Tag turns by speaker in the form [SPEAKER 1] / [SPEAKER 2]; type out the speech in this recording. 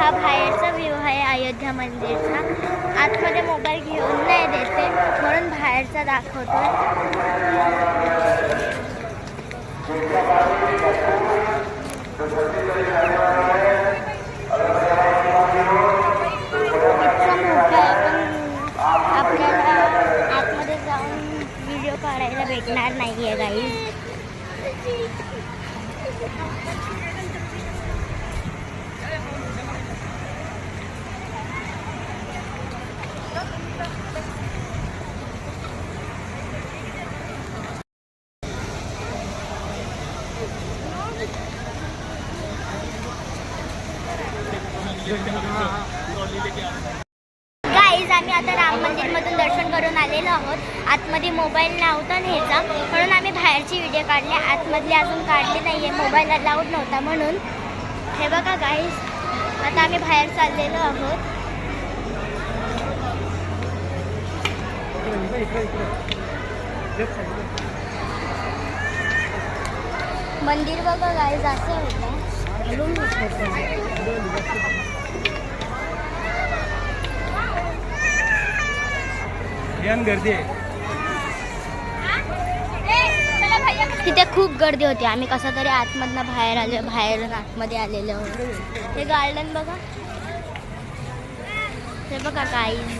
[SPEAKER 1] हा बाहेरचा व्ह्यू आहे अयोध्या मंदिरचा. आतमध्ये मोबाईल घेऊन नाही देते म्हणून बाहेरचा दाखवतोय. आपल्याला आतमध्ये जाऊन व्हिडिओ काढायला भेटणार नाहीये गाईज. गाईज आम्ही आता राम मंदिरमधून दर्शन करून आलेलो आहोत. आतमध्ये मोबाईल नव्हता न्यायचा म्हणून आम्ही बाहेरची व्हिडिओ काढले. आतमधले अजून काढले नाहीये, मोबाईल अलाउड नव्हता म्हणून. हे बघा गाईज, आता आम्ही बाहेर चाललेलो आहोत. मंदिर बघा गाईज, असं होतं.
[SPEAKER 2] गर्दी आहे
[SPEAKER 1] तिथे खूप गर्दी होती. आम्ही कसं तरी आतमधनं बाहेर आतमध्ये आलेलो आहोत. हे गार्डन बघा, हे बघा गाईज.